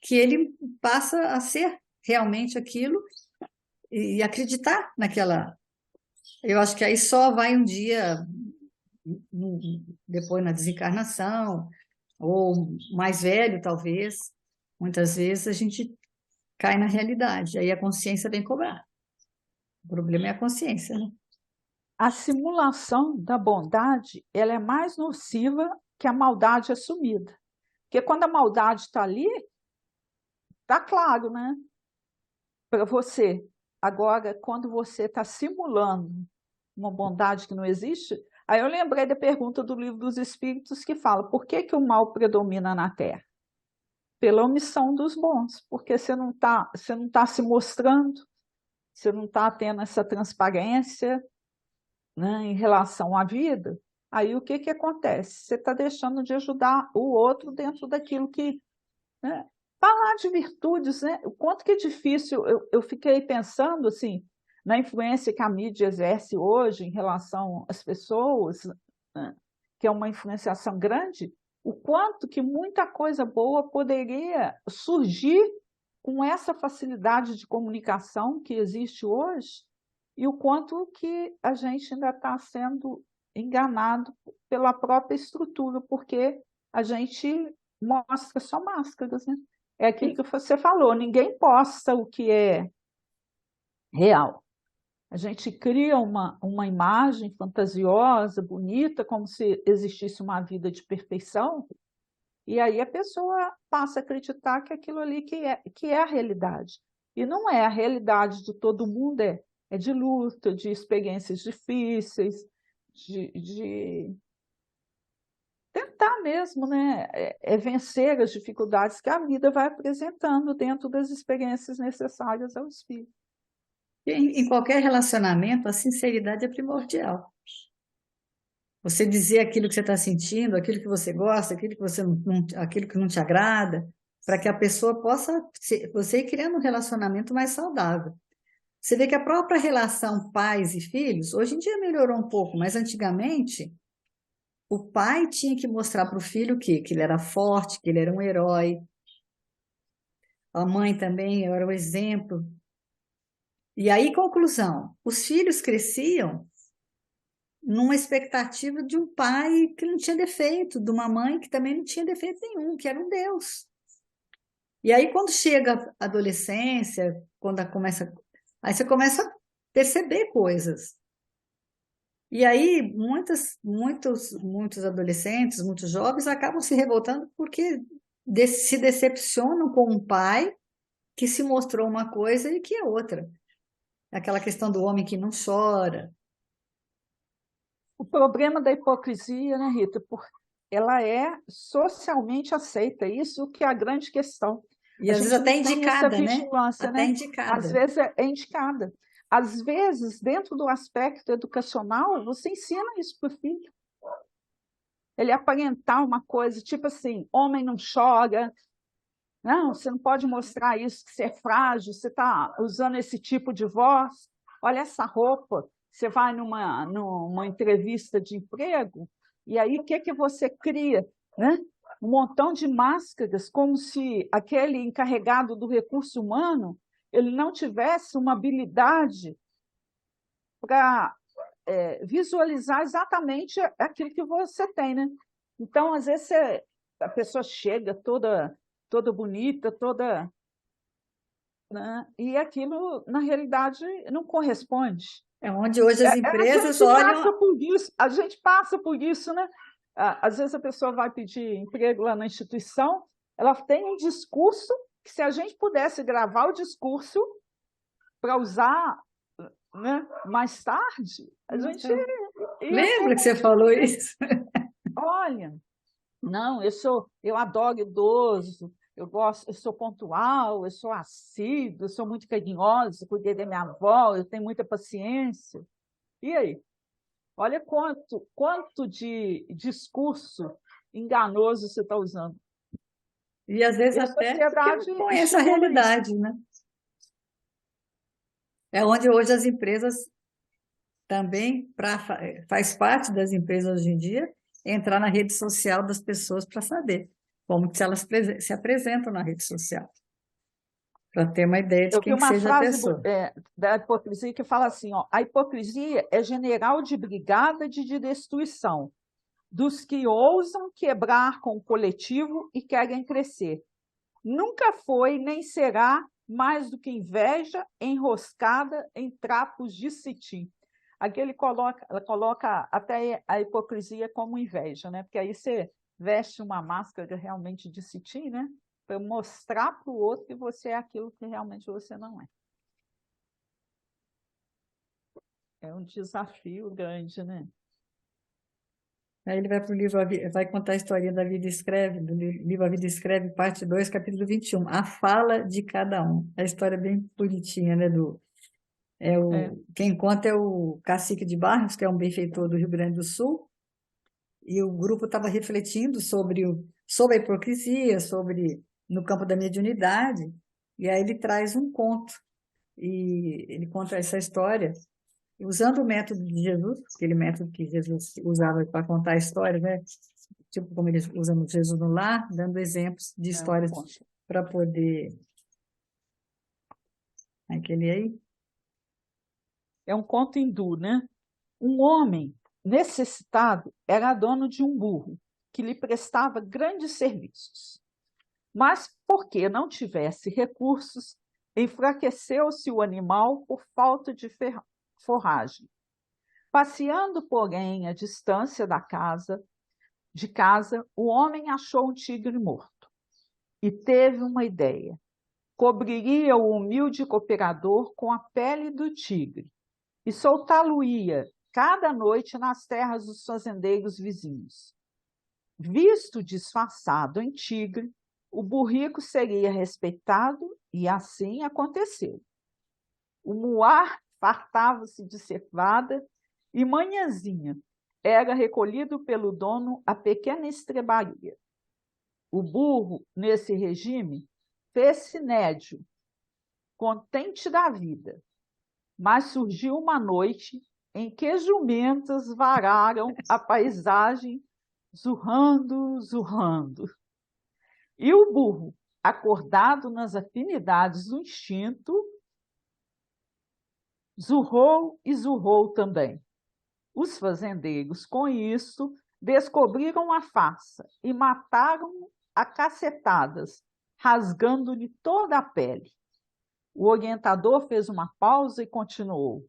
que ele passa a ser realmente aquilo e acreditar naquela. Eu acho que aí só vai um dia depois na desencarnação ou mais velho, talvez. Muitas vezes a gente cai na realidade, aí a consciência vem cobrar. O problema é a consciência, né? A simulação da bondade, ela é mais nociva que a maldade assumida. Porque quando a maldade está ali, está claro, né? Para você. Agora, quando você está simulando uma bondade que não existe, aí eu lembrei da pergunta do Livro dos Espíritos que fala: por que que o mal predomina na Terra? Pela omissão dos bons, porque você não tá se mostrando, você não está tendo essa transparência, né, em relação à vida. Aí o que que acontece? Você está deixando de ajudar o outro dentro daquilo que, né? Falar de virtudes, né? O quanto que é difícil. Eu fiquei pensando assim na influência que a mídia exerce hoje em relação às pessoas, né? Que é uma influenciação grande, o quanto que muita coisa boa poderia surgir com essa facilidade de comunicação que existe hoje, e o quanto que a gente ainda está sendo enganado pela própria estrutura, porque a gente mostra só máscaras, né? É aquilo que você falou, ninguém posta o que é real. A gente cria uma imagem fantasiosa, bonita, como se existisse uma vida de perfeição, e aí a pessoa passa a acreditar que aquilo ali que é a realidade. E não é a realidade de todo mundo, é de luta, de experiências difíceis, de tentar mesmo, né, vencer as dificuldades que a vida vai apresentando dentro das experiências necessárias ao espírito. Em qualquer relacionamento, a sinceridade é primordial. Você dizer aquilo que você está sentindo, aquilo que você gosta, aquilo que aquilo que não te agrada, para que a pessoa possa, você ir criando um relacionamento mais saudável. Você vê que a própria relação pais e filhos, hoje em dia melhorou um pouco, mas antigamente o pai tinha que mostrar para o filho o quê? Que ele era forte, que ele era um herói. A mãe também era o exemplo. E aí, conclusão, os filhos cresciam numa expectativa de um pai que não tinha defeito, de uma mãe que também não tinha defeito nenhum, que era um Deus. E aí, quando chega a adolescência, aí você começa a perceber coisas. E aí, muitos adolescentes, muitos jovens acabam se revoltando porque se decepcionam com um pai que se mostrou uma coisa e que é outra. Aquela questão do homem que não chora. O problema da hipocrisia, né, Rita? Ela é socialmente aceita, isso que é a grande questão. E A às vezes gente até não tem essa indicada, né? vigilância, Até né? Às indicada. vezes é indicada. Às vezes, dentro do aspecto educacional, você ensina isso para o filho. Ele aparentar uma coisa, tipo assim, homem não chora, não, você não pode mostrar isso, que você é frágil, você está usando esse tipo de voz. Olha essa roupa. Você vai numa entrevista de emprego, e aí o que você cria? Né? Um montão de máscaras, como se aquele encarregado do recurso humano ele não tivesse uma habilidade para visualizar exatamente aquilo que você tem. Né? Então, às vezes, a pessoa chega toda bonita, toda, né? E aquilo, na realidade, não corresponde. É onde hoje as A empresas gente passa olham. por isso, a gente passa por isso, né? Às vezes a pessoa vai pedir emprego lá na instituição, ela tem um discurso que, se a gente pudesse gravar o discurso para usar, né, mais tarde, a gente ia ter um Lembra que você monte de falou gente. isso? Olha, não, eu adoro idoso, eu sou pontual, eu sou assíduo, eu sou muito carinhosa, cuidei da minha avó, eu tenho muita paciência. E aí? Olha quanto de discurso enganoso você está usando. E às vezes E a até porque sociedade não conhece a estimula isso. realidade, né? É onde hoje as empresas também, faz parte das empresas hoje em dia, entrar na rede social das pessoas para saber como que elas se apresentam na rede social, para ter uma ideia de Eu vi quem que uma seja a frase pessoa. da hipocrisia que fala assim, ó, a hipocrisia é general de brigada de destruição, dos que ousam quebrar com o coletivo e querem crescer. Nunca foi nem será mais do que inveja enroscada em trapos de cetim. Aqui ela coloca até a hipocrisia como inveja, né? Porque aí você veste uma máscara realmente de cetim, né? Para mostrar para o outro que você é aquilo que realmente você não é. É um desafio grande, né? Aí ele vai para o livro, vai contar a historinha da Vida Escreve, do livro A Vida Escreve, parte 2, capítulo 21, a fala de cada um. A história é bem bonitinha, né? É. Quem conta é o Cacique de Barros, que é um benfeitor do Rio Grande do Sul, e o grupo estava refletindo sobre a hipocrisia, no campo da mediunidade, e aí ele traz um conto, e ele conta essa história, usando o método de Jesus, aquele método que Jesus usava para contar a história, né? Tipo como eles usam Jesus no lar, dando exemplos de É um histórias ponto. para poder... Aquele aí? É um conto hindu, né? Um homem necessitado era dono de um burro que lhe prestava grandes serviços. Mas, porque não tivesse recursos, enfraqueceu-se o animal por falta de forragem. Passeando, porém, à distância de casa, o homem achou um tigre morto e teve uma ideia. Cobriria o humilde cooperador com a pele do tigre e soltá-lo-ia cada noite nas terras dos fazendeiros vizinhos. Visto disfarçado em tigre, o burrico seria respeitado e assim aconteceu. O muar fartava-se de cevada e manhãzinha era recolhido pelo dono a pequena estrebaria. O burro, nesse regime, fez-se nédio, contente da vida, mas surgiu uma noite em que jumentas vararam a paisagem, zurrando, zurrando. E o burro, acordado nas afinidades do instinto, zurrou e zurrou também. Os fazendeiros, com isso, descobriram a farsa e mataram a cacetadas, rasgando-lhe toda a pele. O orientador fez uma pausa e continuou.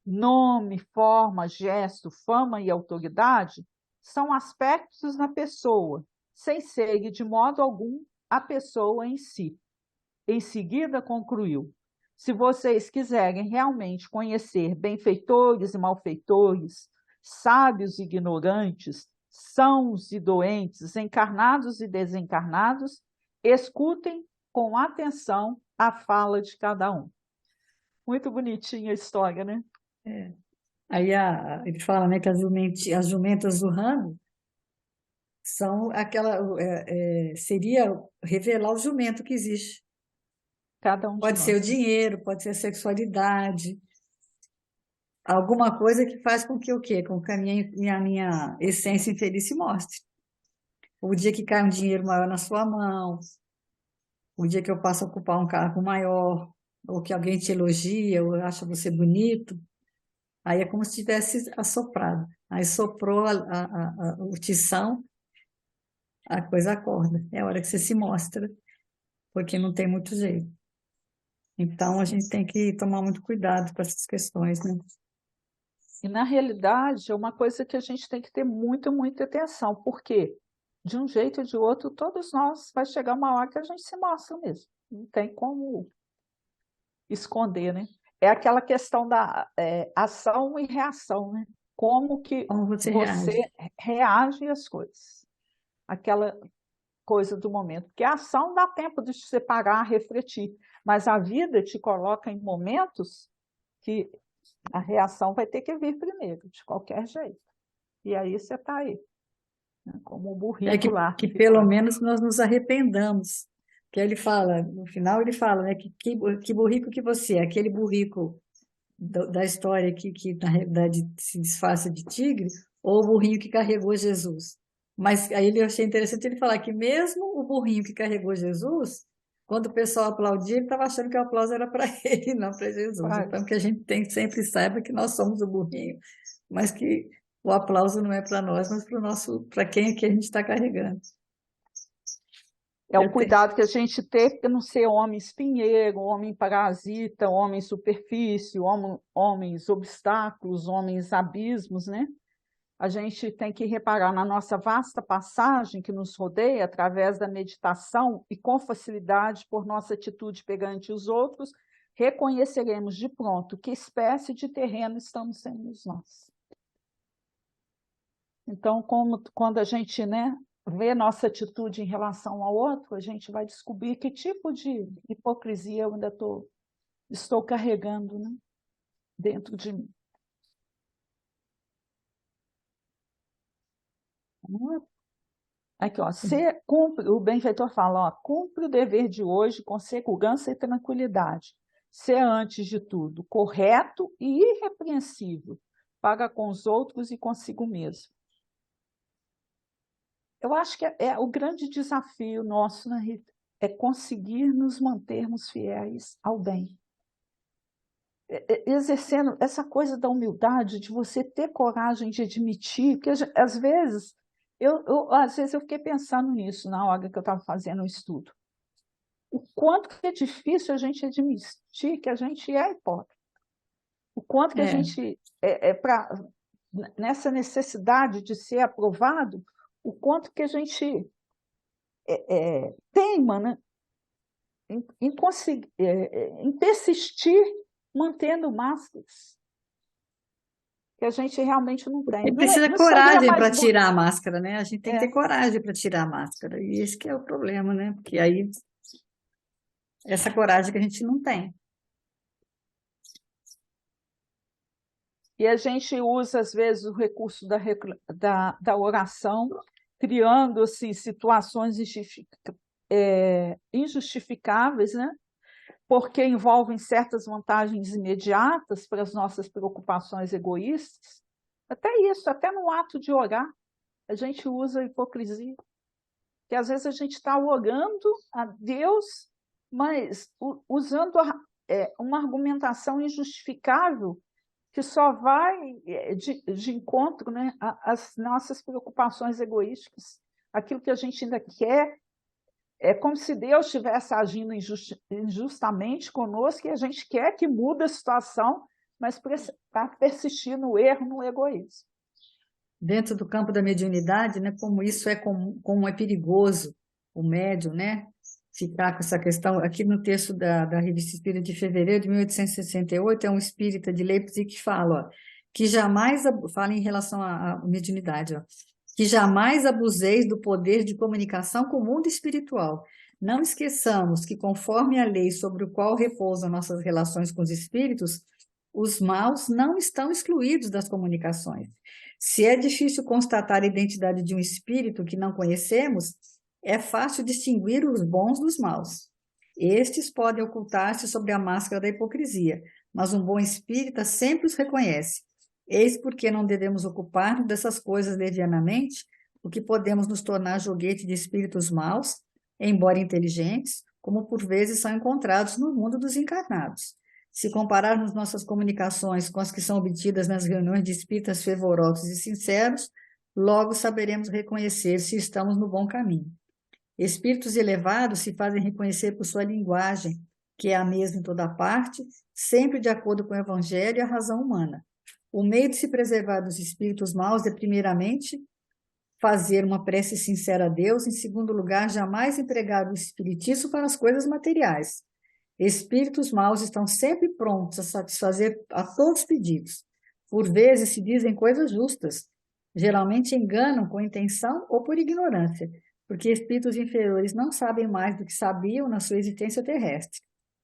Nome, forma, gesto, fama e autoridade são aspectos na pessoa, sem serem de modo algum a pessoa em si. Em seguida, concluiu: se vocês quiserem realmente conhecer benfeitores e malfeitores, sábios e ignorantes, sãos e doentes, encarnados e desencarnados, escutem com atenção a fala de cada um. Muito bonitinha a história, né? É. Aí ele fala, né, que as jumentas do ramo são aquela, seria revelar o jumento que existe. Cada um de Pode ser o nós. dinheiro, pode ser a sexualidade, alguma coisa que faz com que o quê? Com que a minha essência infeliz se mostre. O dia que cai um dinheiro maior na sua mão, o dia que eu passo a ocupar um cargo maior, ou que alguém te elogia, ou acha você bonito, aí é como se tivesse assoprado. Aí soprou o tição, a coisa acorda. É a hora que você se mostra, porque não tem muito jeito. Então, a gente tem que tomar muito cuidado com essas questões, né? E, na realidade, é uma coisa que a gente tem que ter muita, muita atenção, porque, de um jeito ou de outro, todos nós vai chegar uma hora que a gente se mostra mesmo. Não tem como esconder, né? É aquela questão da ação e reação, né? Como que Como você você reage? reage às coisas. Aquela coisa do momento. Porque a ação dá tempo de se separar, refletir, mas a vida te coloca em momentos que a reação vai ter que vir primeiro, de qualquer jeito. E aí você está aí, né? Como o É burrito que, lá. que Que pelo fala, menos nós nos arrependamos. Que ele fala, no final ele fala, né, que burrico que você é, aquele burrico da história que na realidade se disfarça de tigre, ou o burrinho que carregou Jesus. Mas aí eu achei interessante ele falar que mesmo o burrinho que carregou Jesus, quando o pessoal aplaudia, ele estava achando que o aplauso era para ele, não para Jesus. pai, Então que a gente sempre saiba que nós somos o burrinho, mas que o aplauso não é para nós, mas para o nosso, para quem é que a gente está carregando. é o Eu tenho, cuidado que a gente tem para não ser homem espinheiro, homem parasita, homem superfície, homens obstáculos, homens abismos, né? A gente tem que reparar na nossa vasta passagem que nos rodeia através da meditação e com facilidade por nossa atitude perante os outros, reconheceremos de pronto que espécie de terreno estamos sendo nós. Então, quando a gente, né, vê nossa atitude em relação ao outro, a gente vai descobrir que tipo de hipocrisia eu ainda estou carregando, né, dentro de mim. Aqui, ó, o benfeitor fala, ó, cumpre o dever de hoje com segurança e tranquilidade. Ser, antes de tudo, correto e irrepreensível para com os outros e consigo mesmo. Eu acho que é o grande desafio nosso, né, Rita? É conseguir nos mantermos fiéis ao bem. Exercendo essa coisa da humildade, de você ter coragem de admitir, porque às vezes eu fiquei pensando nisso na hora que eu estava fazendo o estudo. O quanto que é difícil a gente admitir que a gente é hipócrita. O quanto que a é, gente, nessa necessidade de ser aprovado, o quanto que a gente teima, né, em persistir mantendo máscaras que a gente realmente não tem. e Não, precisa não seria coragem mais para tirar a máscara, né? A gente tem que ter é, coragem para tirar a máscara. E esse que é o problema, né? Porque aí essa coragem que a gente não tem. E a gente usa, às vezes, o recurso da oração, criando assim, situações injustificáveis, né? Porque envolvem certas vantagens imediatas para as nossas preocupações egoístas. Até isso, até no ato de orar, a gente usa a hipocrisia. Que às vezes a gente está orando a Deus, mas usando uma argumentação injustificável que só vai de encontro, né, às nossas preocupações egoísticas. Aquilo que a gente ainda quer, é como se Deus estivesse agindo injustamente conosco e a gente quer que mude a situação, mas para persistir no erro, no egoísmo. Dentro do campo da mediunidade, né, como isso é como é perigoso o médium, né, ficar com essa questão. Aqui no texto da Revista Espírita de fevereiro de 1868, é um espírita de Leipzig que fala, ó, que jamais, fala em relação à mediunidade, ó, que jamais abuseis do poder de comunicação com o mundo espiritual. Não esqueçamos que, conforme a lei sobre o qual repousam nossas relações com os espíritos, os maus não estão excluídos das comunicações. Se é difícil constatar a identidade de um espírito que não conhecemos, é fácil distinguir os bons dos maus. Estes podem ocultar-se sob a máscara da hipocrisia, mas um bom espírita sempre os reconhece. Eis porque não devemos ocupar-nos dessas coisas levianamente, porque podemos nos tornar joguete de espíritos maus, embora inteligentes, como por vezes são encontrados no mundo dos encarnados. Se compararmos nossas comunicações com as que são obtidas nas reuniões de espíritas fervorosos e sinceros, logo saberemos reconhecer se estamos no bom caminho. Espíritos elevados se fazem reconhecer por sua linguagem, que é a mesma em toda parte, sempre de acordo com o Evangelho e a razão humana. O meio de se preservar dos espíritos maus é, primeiramente, fazer uma prece sincera a Deus, em segundo lugar, jamais empregar o espiritismo para as coisas materiais. Espíritos maus estão sempre prontos a satisfazer a todos os pedidos. Por vezes se dizem coisas justas, geralmente enganam com intenção ou por ignorância, porque espíritos inferiores não sabem mais do que sabiam na sua existência terrestre.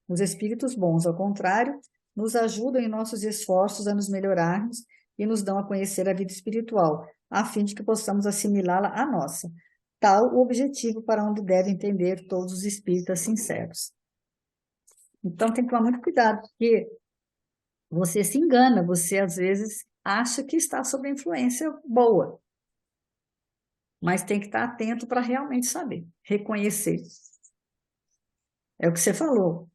Os espíritos bons, ao contrário, nos ajudam em nossos esforços a nos melhorarmos e nos dão a conhecer a vida espiritual, a fim de que possamos assimilá-la à nossa. Tal o objetivo para onde devem tender todos os espíritas sinceros. Então tem que tomar muito cuidado, porque você se engana, você às vezes acha que está sob influência boa, mas tem que estar atento para realmente saber, reconhecer. É o que você falou.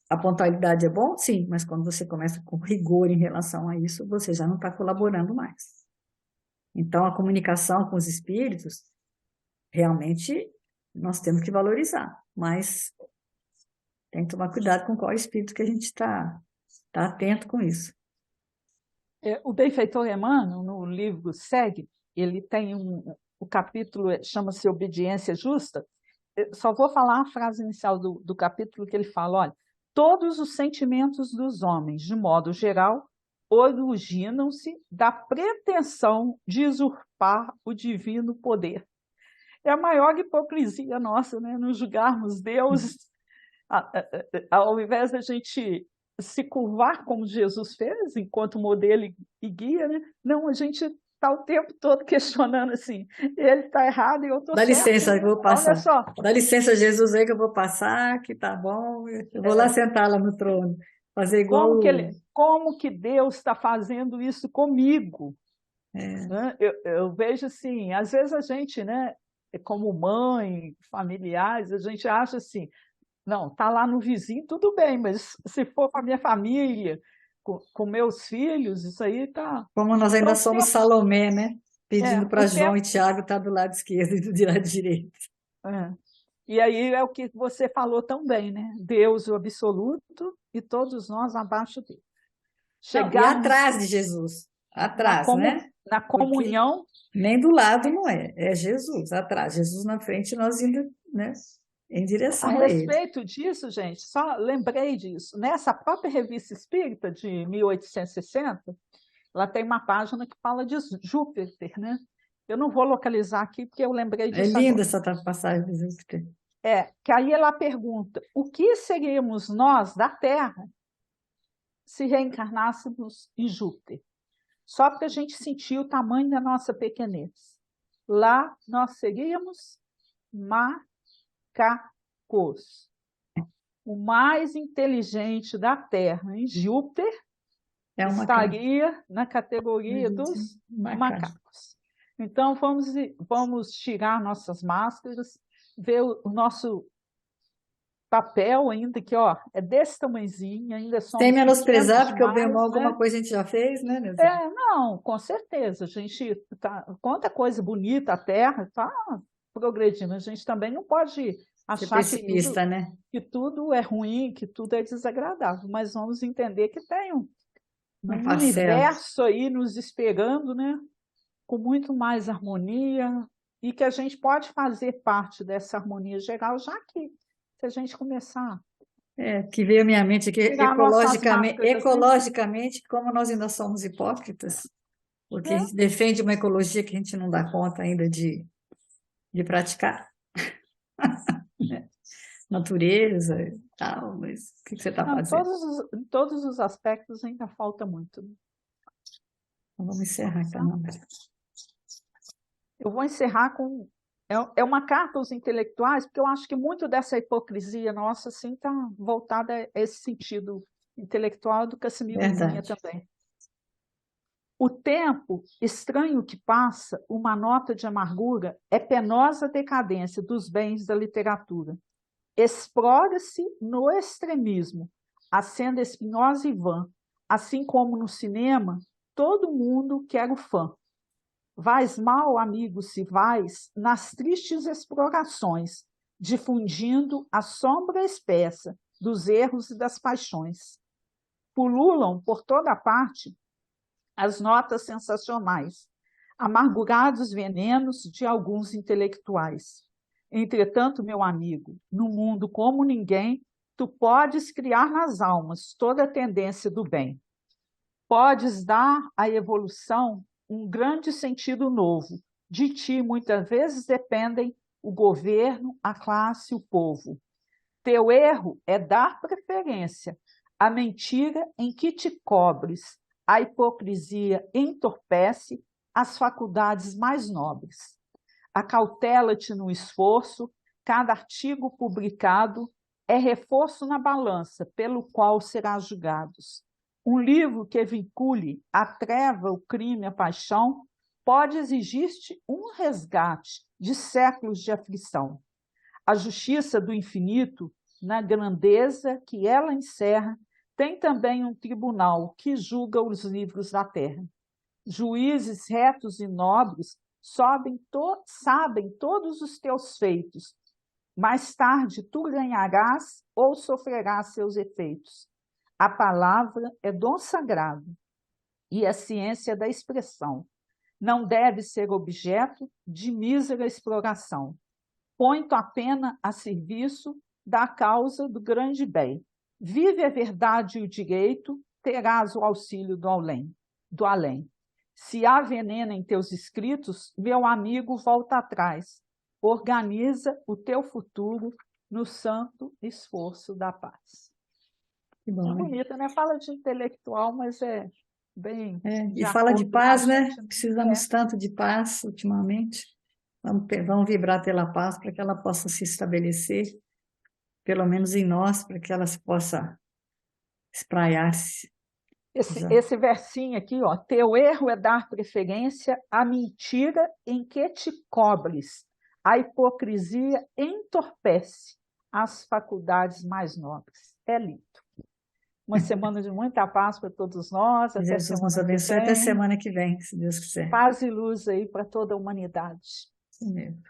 A pontualidade é bom? Sim, mas quando você começa com rigor em relação a isso, você já não está colaborando mais. Então, a comunicação com os espíritos, realmente, nós temos que valorizar, mas tem que tomar cuidado com qual espírito que a gente está atento com isso. O benfeitor Emmanuel, no livro Segue, ele tem o capítulo chama-se Obediência Justa. Eu só vou falar a frase inicial do capítulo que ele fala, olha, todos os sentimentos dos homens, de modo geral, originam-se da pretensão de usurpar o divino poder. É a maior hipocrisia nossa, né? Nos julgarmos Deus, ao invés da gente se curvar como Jesus fez, enquanto modelo e guia, né? Não, a gente está o tempo todo questionando assim, ele está errado e eu estou certo. Dá licença, né? eu vou passar. Olha só. Dá licença, Jesus, aí que eu vou passar, que tá bom. Eu vou lá sentar lá no trono, fazer igual... Como que Deus está fazendo isso comigo? Né? Eu vejo assim, às vezes a gente, né, como mãe, familiares, a gente acha assim, não, tá lá no vizinho, tudo bem, mas se for com a minha família, com meus filhos, isso aí tá. Como nós ainda somos Salomé, né? Pedindo para João e Tiago estar do lado esquerdo e do lado direito. E aí é o que você falou também, né? Deus o absoluto e todos nós abaixo dele. E atrás de Jesus, atrás, né? Na comunhão. Porque nem do lado não é Jesus, atrás. Jesus na frente, nós indo, né, em direção a ele. A respeito disso, gente, só lembrei disso. Nessa própria Revista Espírita de 1860, ela tem uma página que fala de Júpiter, né? Eu não vou localizar aqui porque eu lembrei disso. É linda essa passagem de Júpiter. Que aí ela pergunta: o que seríamos nós da Terra se reencarnássemos em Júpiter? só para a gente sentir o tamanho da nossa pequenez. Lá nós seríamos macacos. O mais inteligente da Terra, em Júpiter, estaria na categoria dos macacos. Então, vamos tirar nossas máscaras, ver o nosso papel ainda, que ó, é desse tamanhozinho, ainda somos sem menosprezar, pequenos porque o bem ou mal demais, né? alguma coisa a gente já fez, né, Neuza? Não, com certeza. A gente quanta coisa bonita a Terra está progredindo. A gente também não pode Ser achar pessimista, né? que tudo é ruim, que tudo é desagradável, mas vamos entender que tem um Uma parcela. universo aí nos esperando, né? Com muito mais harmonia, e que a gente pode fazer parte dessa harmonia geral, já que se a gente começar Que veio à minha mente aqui, tirar nossas máscaras, né? ecologicamente, como nós ainda somos hipócritas, porque a gente defende uma ecologia que a gente não dá conta ainda de praticar. Natureza e tal, mas o que você está fazendo? Em todos os aspectos ainda falta muito. Então, vamos encerrar então. Eu vou encerrar com... É uma carta aos intelectuais, porque eu acho que muito dessa hipocrisia nossa assim, está voltada a esse sentido intelectual do Cassemirozinha também. O tempo estranho que passa, uma nota de amargura, é penosa decadência dos bens da literatura. Explora-se no extremismo, a senda espinhosa e vã, assim como no cinema, todo mundo quer o fã. Vais mal, amigo, se vais, nas tristes explorações, difundindo a sombra espessa dos erros e das paixões. Pululam por toda parte as notas sensacionais, amargurados venenos de alguns intelectuais. Entretanto, meu amigo, no mundo como ninguém, tu podes criar nas almas toda a tendência do bem. Podes dar à evolução um grande sentido novo. De ti, muitas vezes, dependem o governo, a classe, o povo. Teu erro é dar preferência à mentira em que te cobres. A hipocrisia entorpece as faculdades mais nobres. Acautela-te no esforço, cada artigo publicado é reforço na balança pelo qual serás julgados. Um livro que vincule a treva, o crime, a paixão, pode exigir-te um resgate de séculos de aflição. A justiça do infinito, na grandeza que ela encerra, tem também um tribunal que julga os livros da terra. Juízes retos e nobres sabem todos os teus feitos. Mais tarde tu ganharás ou sofrerás seus efeitos. A palavra é dom sagrado e a ciência da expressão. Não deve ser objeto de mísera exploração. Põe tua pena a serviço da causa do grande bem. Vive a verdade e o direito, terás o auxílio do além. Se há veneno em teus escritos, meu amigo, volta atrás. Organiza o teu futuro no santo esforço da paz. Que bom, é bonita, né? Fala de intelectual, mas é bem... e fala de paz, né? Precisamos tanto de paz ultimamente. Vamos vibrar pela paz para que ela possa se estabelecer, pelo menos em nós, para que ela possa espraiar-se. Esse versinho aqui, ó, teu erro é dar preferência à mentira em que te cobres. A hipocrisia entorpece as faculdades mais nobres. É lindo. Uma semana de muita paz para todos nós. Até Jesus nos abençoe até semana que vem, se Deus quiser. Paz e luz aí para toda a humanidade. Isso mesmo.